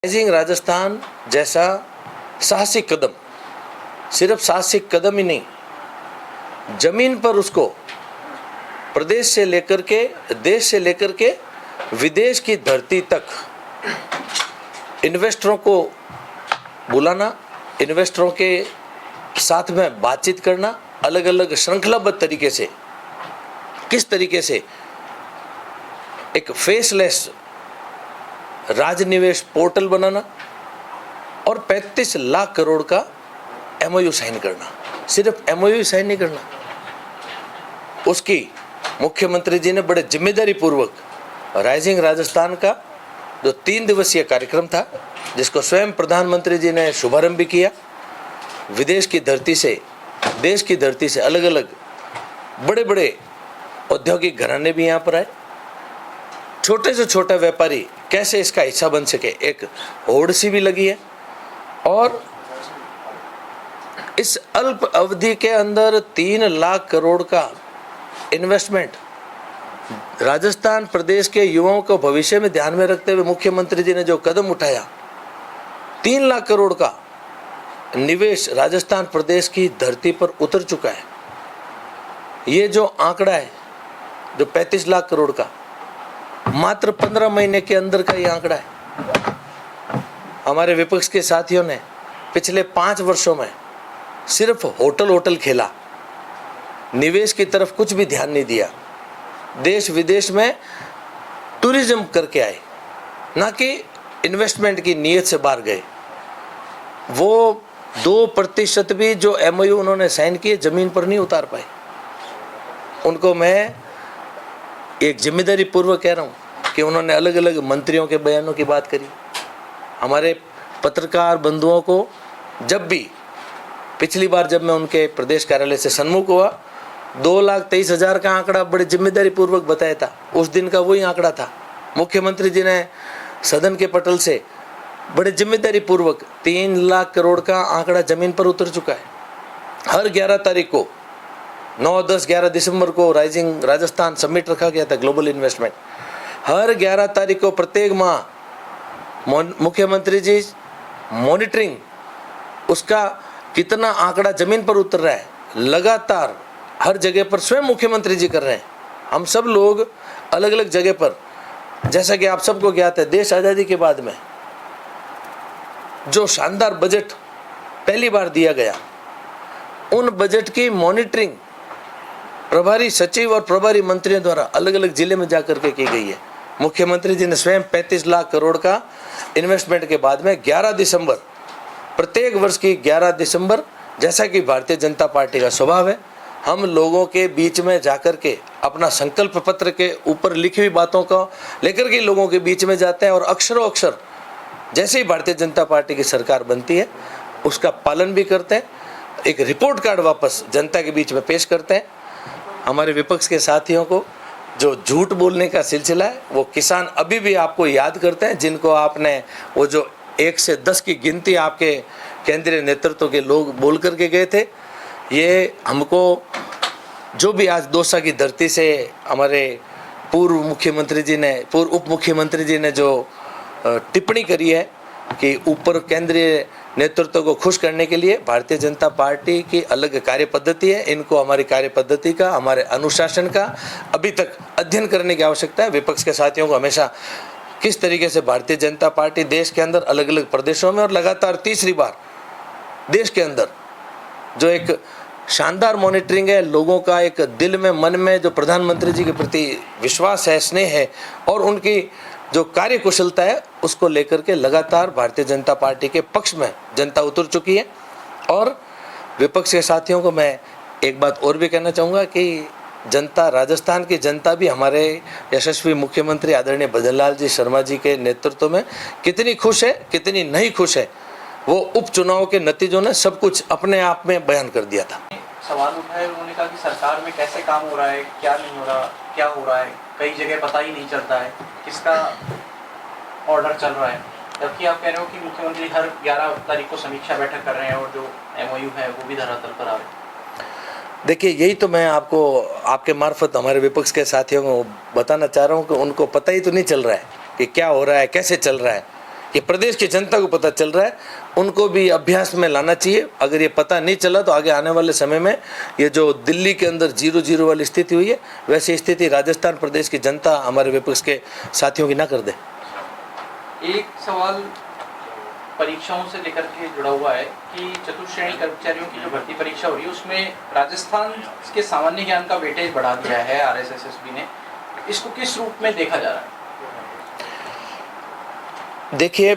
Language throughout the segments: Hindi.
राइजिंग राजस्थान जैसा साहसिक कदम, सिर्फ साहसिक कदम ही नहीं, जमीन पर उसको प्रदेश से लेकर के, देश से लेकर के विदेश की धरती तक इन्वेस्टरों को बुलाना, इन्वेस्टरों के साथ में बातचीत करना, अलग अलग श्रृंखलाबद्ध तरीके से, किस तरीके से एक फेसलेस राजनिवेश पोर्टल बनाना और 35 लाख करोड़ का एमओयू साइन करना। सिर्फ एमओयू साइन नहीं करना, उसकी मुख्यमंत्री जी ने बड़े जिम्मेदारी पूर्वक राइजिंग राजस्थान का जो 3 दिवसीय कार्यक्रम था, जिसको स्वयं प्रधानमंत्री जी ने शुभारंभ भी किया, विदेश की धरती से, देश की धरती से अलग अलग बड़े बड़े औद्योगिक घराने भी यहाँ पर आए, छोटे से छोटा व्यापारी कैसे इसका हिस्सा बन सके, एक होड़ सी भी लगी है। और इस अल्प अवधि के अंदर 3 लाख करोड़ का इन्वेस्टमेंट राजस्थान प्रदेश के युवाओं को भविष्य में ध्यान में रखते हुए मुख्यमंत्री जी ने जो कदम उठाया, 3 लाख करोड़ का निवेश राजस्थान प्रदेश की धरती पर उतर चुका है। ये जो आंकड़ा है, जो 35 लाख करोड़ का, मात्र 15 महीने के अंदर का ये आंकड़ा है। हमारे विपक्ष के साथियों ने पिछले 5 वर्षों में सिर्फ होटल खेला, निवेश की तरफ कुछ भी ध्यान नहीं दिया। देश विदेश में टूरिज्म करके आए, ना कि इन्वेस्टमेंट की नीयत से बाहर गए। वो 2% भी जो एमओयू उन्होंने साइन किए जमीन पर नहीं उतार पाए। उनको मैं एक जिम्मेदारी पूर्वक कह रहा हूँ कि उन्होंने अलग अलग मंत्रियों के बयानों की बात करी। हमारे पत्रकार बंधुओं को जब भी, पिछली बार जब मैं उनके प्रदेश कार्यालय से सन्मुख हुआ, 2,23,000 का आंकड़ा बड़े जिम्मेदारी पूर्वक बताया था। उस दिन का वही आंकड़ा था। मुख्यमंत्री जी ने सदन के पटल से बड़े जिम्मेदारी पूर्वक 3 लाख करोड़ का आंकड़ा जमीन पर उतर चुका है। हर 11 तारीख को 9, 10, 11 दिसंबर को राइजिंग राजस्थान समिट रखा गया था, ग्लोबल इन्वेस्टमेंट। हर 11 तारीख को प्रत्येक माह मुख्यमंत्री जी मॉनिटरिंग, उसका कितना आंकड़ा जमीन पर उतर रहा है, लगातार हर जगह पर स्वयं मुख्यमंत्री जी कर रहे हैं। हम सब लोग अलग अलग जगह पर, जैसा कि आप सबको ज्ञात है, देश आज़ादी के बाद में जो शानदार बजट पहली बार दिया गया, उन बजट की मॉनिटरिंग प्रभारी सचिव और प्रभारी मंत्रियों द्वारा अलग अलग जिले में जाकर के की गई है। मुख्यमंत्री जी ने स्वयं 35 लाख करोड़ का इन्वेस्टमेंट के बाद में 11 दिसंबर, प्रत्येक वर्ष की 11 दिसंबर, जैसा कि भारतीय जनता पार्टी का स्वभाव है, हम लोगों के बीच में जाकर के अपना संकल्प पत्र के ऊपर लिखी हुई बातों को लेकर के लोगों के बीच में जाते हैं और अक्षरों अक्षर जैसे ही भारतीय जनता पार्टी की सरकार बनती है उसका पालन भी करते हैं। एक रिपोर्ट कार्ड वापस जनता के बीच में पेश करते हैं। हमारे विपक्ष के साथियों को जो झूठ बोलने का सिलसिला है, वो किसान अभी भी आपको याद करते हैं, जिनको आपने वो जो 1 से 10 की गिनती आपके केंद्रीय नेतृत्व के लोग बोल करके गए थे। ये हमको जो भी आज दौसा की धरती से हमारे पूर्व मुख्यमंत्री जी ने, पूर्व उप मुख्यमंत्री जी ने जो टिप्पणी करी है कि ऊपर केंद्रीय नेतृत्व को खुश करने के लिए भारतीय जनता पार्टी की अलग कार्य पद्धति है, इनको हमारी कार्य पद्धति का, हमारे अनुशासन का अभी तक अध्ययन करने की आवश्यकता है। विपक्ष के साथियों को हमेशा किस तरीके से भारतीय जनता पार्टी देश के अंदर अलग अलग प्रदेशों में और लगातार तीसरी बार देश के अंदर जो एक शानदार मॉनिटरिंग है, लोगों का एक दिल में, मन में जो प्रधानमंत्री जी के प्रति विश्वास है, स्नेह है और उनकी जो कार्य कुशलता है, उसको लेकर के लगातार भारतीय जनता पार्टी के पक्ष में जनता उतर चुकी है। और विपक्ष के साथियों को मैं एक बात और भी कहना चाहूँगा कि जनता, राजस्थान की जनता भी हमारे यशस्वी मुख्यमंत्री आदरणीय भजनलाल जी शर्मा जी के नेतृत्व में कितनी खुश है, कितनी नहीं खुश है, वो उपचुनाव के नतीजों ने सब कुछ अपने आप में बयान कर दिया था। सवाल उठाए, उन्होंने कहा कि सरकार में कैसे काम हो रहा है, क्या नहीं हो रहा, क्या हो रहा है, कई जगह पता ही नहीं चलता है किसका ऑर्डर चल रहा है, जबकि आप कह रहे हो कि मुख्यमंत्री हर 11 तारीख को समीक्षा बैठक कर रहे हैं और जो एमओयू है वो भी धरातल पर आ रहे हैं। देखिए, यही तो मैं आपको आपके मार्फत हमारे विपक्ष के साथियों को बताना चाह रहा हूँ कि उनको पता ही तो नहीं चल रहा है कि क्या हो रहा है, कैसे चल रहा है। ये प्रदेश की जनता को पता चल रहा है, उनको भी अभ्यास में लाना चाहिए। अगर ये पता नहीं चला तो आगे आने वाले समय में ये जो दिल्ली के अंदर 0-0 वाली स्थिति हुई है, वैसी स्थिति राजस्थान प्रदेश की जनता हमारे विपक्ष के साथियों की ना कर दे। एक सवाल परीक्षाओं से लेकर के जुड़ा हुआ है कि चतुर्थ श्रेणी कर्मचारियों की जो भर्ती परीक्षा हो रही है उसमें राजस्थान के सामान्य ज्ञान का वेटेज बढ़ा दिया है RSSB ने, इसको किस रूप में देखा जा रहा है? देखिए,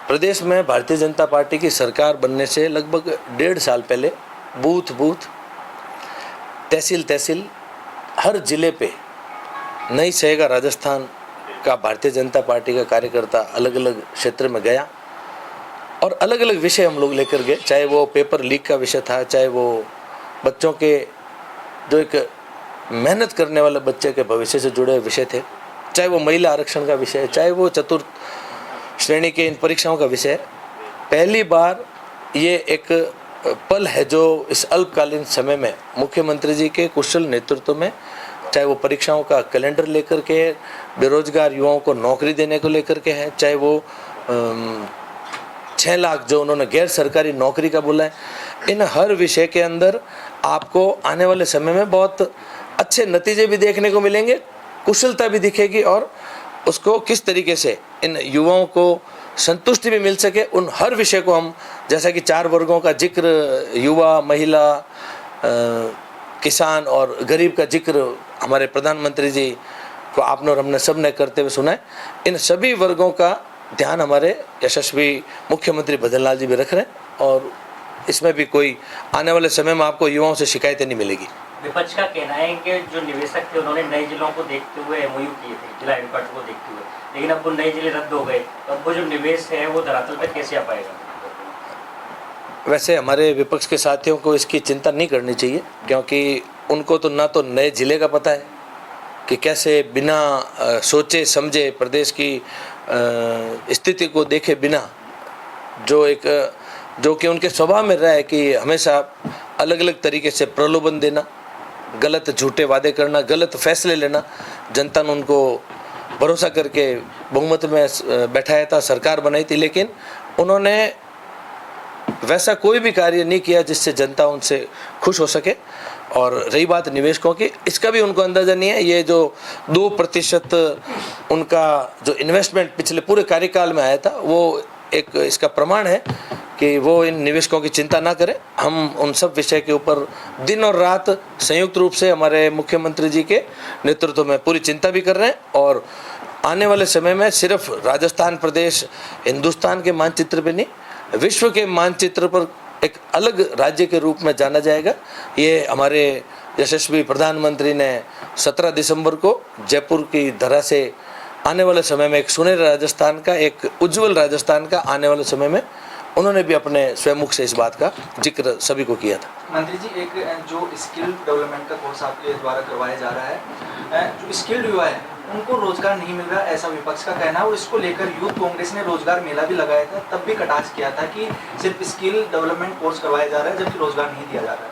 प्रदेश में भारतीय जनता पार्टी की सरकार बनने से लगभग 1.5 साल पहले बूथ बूथ, तहसील तहसील, हर जिले पे नहीं सहेगा राजस्थान का भारतीय जनता पार्टी का कार्यकर्ता अलग अलग क्षेत्र में गया और अलग अलग विषय हम लोग लेकर गए। चाहे वो पेपर लीक का विषय था, चाहे वो बच्चों के जो एक मेहनत करने वाले बच्चे के भविष्य से जुड़े विषय थे, चाहे वो महिला आरक्षण का विषय है, चाहे वो चतुर्थ श्रेणी के इन परीक्षाओं का विषय है। पहली बार ये एक पल है जो इस अल्पकालीन समय में मुख्यमंत्री जी के कुशल नेतृत्व में, चाहे वो परीक्षाओं का कैलेंडर लेकर के, बेरोजगार युवाओं को नौकरी देने को लेकर के है, चाहे वो 6 लाख जो उन्होंने गैर सरकारी नौकरी का बोला है, इन हर विषय के अंदर आपको आने वाले समय में बहुत अच्छे नतीजे भी देखने को मिलेंगे, कुशलता भी दिखेगी और उसको किस तरीके से इन युवाओं को संतुष्टि भी मिल सके, उन हर विषय को हम, जैसा कि 4 वर्गों का जिक्र, युवा, महिला, किसान और गरीब का जिक्र हमारे प्रधानमंत्री जी को आपने और हमने सब ने करते हुए सुना है, इन सभी वर्गों का ध्यान हमारे यशस्वी मुख्यमंत्री भजन लाल जी भी रख रहे हैं और इसमें भी कोई आने वाले समय में आपको युवाओं से शिकायतें नहीं मिलेगी। विपक्ष का कहना है कि जो निवेशक थे उन्होंने नए जिलों को देखते हुए MOU किए थे, जिला हेडक्वार्टर को देखते हुए, लेकिन अब वो नए जिले रद्द हो गए, तो अब वो जो निवेश है वो धरातल पर कैसे आ पाएगा? वैसे हमारे विपक्ष के साथियों को इसकी चिंता नहीं करनी चाहिए, क्योंकि उनको तो ना तो नए जिले का पता है कि कैसे बिना सोचे समझे प्रदेश की स्थिति को देखे बिना जो कि उनके स्वभाव में रहा है कि हमेशा अलग अलग तरीके से प्रलोभन देना, गलत झूठे वादे करना, गलत फैसले लेना। जनता ने उनको भरोसा करके बहुमत में बैठाया था, सरकार बनाई थी, लेकिन उन्होंने वैसा कोई भी कार्य नहीं किया जिससे जनता उनसे खुश हो सके। और रही बात निवेशकों की, इसका भी उनको अंदाज़ा नहीं है। ये जो 2% उनका जो इन्वेस्टमेंट पिछले पूरे कार्यकाल में आया था, वो एक इसका प्रमाण है कि वो इन निवेशकों की चिंता ना करें। हम उन सब विषय के ऊपर दिन और रात संयुक्त रूप से हमारे मुख्यमंत्री जी के नेतृत्व में पूरी चिंता भी कर रहे हैं और आने वाले समय में सिर्फ राजस्थान प्रदेश हिंदुस्तान के मानचित्र पे नहीं, विश्व के मानचित्र पर एक अलग राज्य के रूप में जाना जाएगा। ये हमारे यशस्वी प्रधानमंत्री ने 17 दिसंबर को जयपुर की धरा से आने वाले समय में एक सुनहरे राजस्थान का, एक उज्जवल राजस्थान का आने वाले समय में उन्होंने भी अपने स्वयं से इस बात का जिक्र सभी को किया था। मंत्री जी, एक जो स्किल डेवलपमेंट का कोर्स आपके द्वारा करवाया जा रहा है, जो स्किल्ड युवा है उनको रोजगार नहीं मिल रहा, ऐसा विपक्ष का कहना है। और इसको लेकर यूथ कांग्रेस ने रोजगार मेला भी लगाया था, तब भी कटाक्ष किया था कि सिर्फ स्किल डेवलपमेंट कोर्स करवाया जा रहा है जबकि रोजगार नहीं दिया जा रहा है।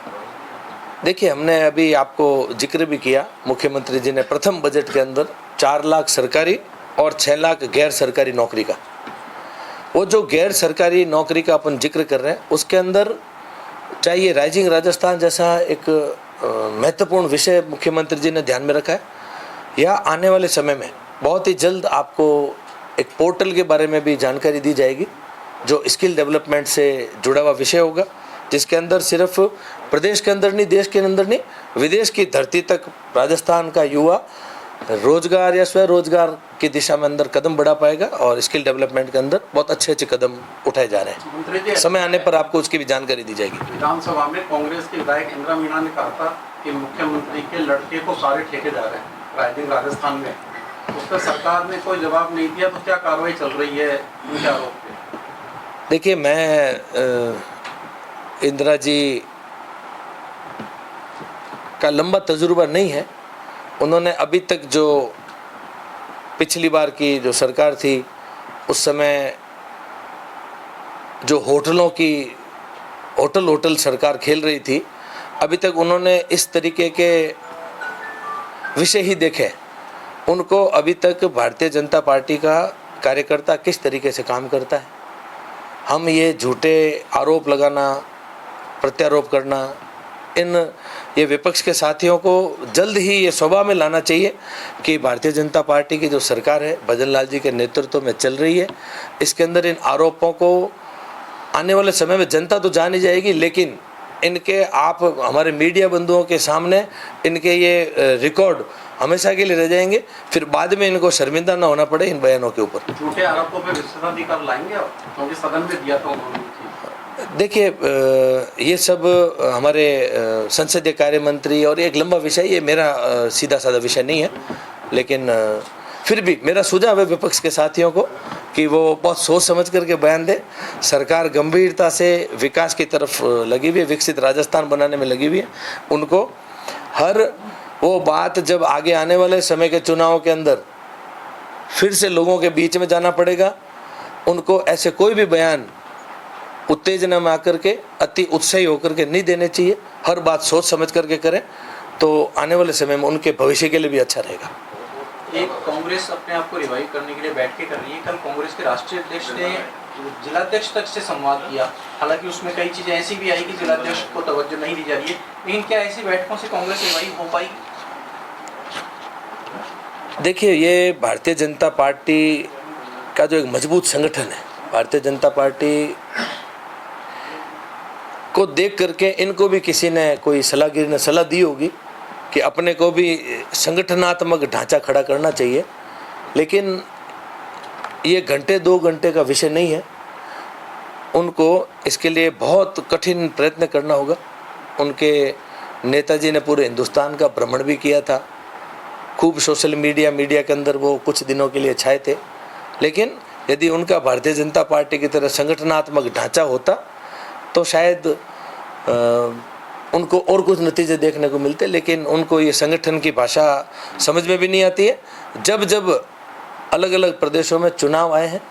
देखिए, हमने अभी आपको जिक्र भी किया, मुख्यमंत्री जी ने प्रथम बजट के अंदर 4 लाख सरकारी और 6 लाख गैर सरकारी नौकरी का, वो जो गैर सरकारी नौकरी का अपन जिक्र कर रहे हैं उसके अंदर चाहिए राइजिंग राजस्थान जैसा एक महत्वपूर्ण विषय मुख्यमंत्री जी ने ध्यान में रखा है, या आने वाले समय में बहुत ही जल्द आपको एक पोर्टल के बारे में भी जानकारी दी जाएगी जो स्किल डेवलपमेंट से जुड़ा हुआ विषय होगा, जिसके अंदर सिर्फ प्रदेश के अंदर नहीं, देश के अंदर नहीं, विदेश की धरती तक राजस्थान का युवा रोजगार या स्वरोजगार की दिशा में अंदर कदम बढ़ा पाएगा और स्किल डेवलपमेंट के अंदर बहुत अच्छे कदम उठाए जा रहे हैं। समय आने पर आपको उसकी भी जानकारी दी जाएगी। विधानसभा में कांग्रेस के विधायक इंदिरा मीणा ने कहा था कि मुख्यमंत्री के लड़के को सारे ठेके जा रहे हैं राइजिंग राजस्थान में, उस पर सरकार ने कोई जवाब नहीं दिया, तो क्या कार्रवाई चल रही है उनके आरोप पे? देखिए, मैं इंदिरा जी का लंबा तजुर्बा नहीं है। उन्होंने अभी तक जो पिछली बार की जो सरकार थी उस समय जो होटल सरकार खेल रही थी, अभी तक उन्होंने इस तरीके के विषय ही देखे। उनको अभी तक भारतीय जनता पार्टी का कार्यकर्ता किस तरीके से काम करता है। हम ये झूठे आरोप लगाना, प्रत्यारोप करना, ये विपक्ष के साथियों को जल्द ही ये स्वभाव में लाना चाहिए कि भारतीय जनता पार्टी की जो सरकार है भजन लाल जी के नेतृत्व में चल रही है, इसके अंदर इन आरोपों को आने वाले समय में जनता तो जान ही जाएगी, लेकिन इनके आप हमारे मीडिया बंधुओं के सामने इनके ये रिकॉर्ड हमेशा के लिए रह जाएंगे, फिर बाद में इनको शर्मिंदा ना होना पड़े इन बयानों के ऊपर। झूठे आरोपों पे विशेषाधिकार लाएंगे आप, क्योंकि सदन में दिया था उन्होंने। देखिए, ये सब हमारे संसदीय कार्य मंत्री और एक लंबा विषय, ये मेरा सीधा साधा विषय नहीं है, लेकिन फिर भी मेरा सुझाव है विपक्ष के साथियों को कि वो बहुत सोच समझ करके बयान दें। सरकार गंभीरता से विकास की तरफ लगी हुई है, विकसित राजस्थान बनाने में लगी हुई है। उनको हर वो बात जब आगे आने वाले समय के चुनाव के अंदर फिर से लोगों के बीच में जाना पड़ेगा, उनको ऐसे कोई भी बयान उत्तेजना में आकर के अति उत्साही होकर के नहीं देने चाहिए। हर बात सोच समझ करके करें तो आने वाले समय में उनके भविष्य के लिए भी अच्छा रहेगा। एक कांग्रेस अपने आप को रिवाइव करने के लिए बैठ के कर रही है। कल कांग्रेस के राष्ट्रीय अध्यक्ष ने जिलाध्यक्ष तक से संवाद किया, हालांकि उसमें कई चीजें ऐसी भी आई कि जिलाध्यक्ष को तवज्जो नहीं दी जा रही है, लेकिन क्या ऐसी बैठकों से कांग्रेस रिवाइव हो पाई? देखिए, ये भारतीय जनता पार्टी का जो एक मजबूत संगठन है, भारतीय जनता पार्टी को देख करके इनको भी किसी ने, कोई सलाहगिर ने सलाह दी होगी कि अपने को भी संगठनात्मक ढांचा खड़ा करना चाहिए, लेकिन ये घंटे 2 घंटे का विषय नहीं है। उनको इसके लिए बहुत कठिन प्रयत्न करना होगा। उनके नेताजी ने पूरे हिंदुस्तान का भ्रमण भी किया था, खूब सोशल मीडिया के अंदर वो कुछ दिनों के लिए छाए थे, लेकिन यदि उनका भारतीय जनता पार्टी की तरह संगठनात्मक ढांचा होता तो शायद उनको और कुछ नतीजे देखने को मिलते, लेकिन उनको ये संगठन की भाषा समझ में भी नहीं आती है। जब जब अलग अलग प्रदेशों में चुनाव आए हैं,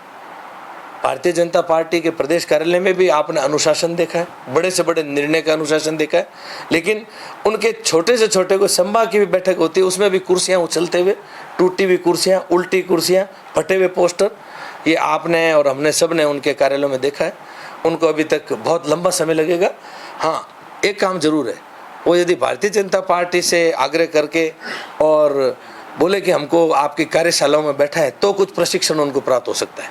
भारतीय जनता पार्टी के प्रदेश कार्यालय में भी आपने अनुशासन देखा है, बड़े से बड़े निर्णय का अनुशासन देखा है, लेकिन उनके छोटे से छोटे कोई संभाग की भी बैठक होती है, उसमें भी कुर्सियाँ उछलते हुए, टूटी हुई कुर्सियाँ, उल्टी कुर्सियाँ, फटे हुए पोस्टर, ये आपने और हमने सब ने उनके कार्यालयों में देखा है। उनको अभी तक बहुत लंबा समय लगेगा। हाँ, एक काम जरूर है, वो यदि भारतीय जनता पार्टी से आग्रह करके और बोले कि हमको आपकी कार्यशालाओं में बैठा है तो कुछ प्रशिक्षण उनको प्राप्त हो सकता है।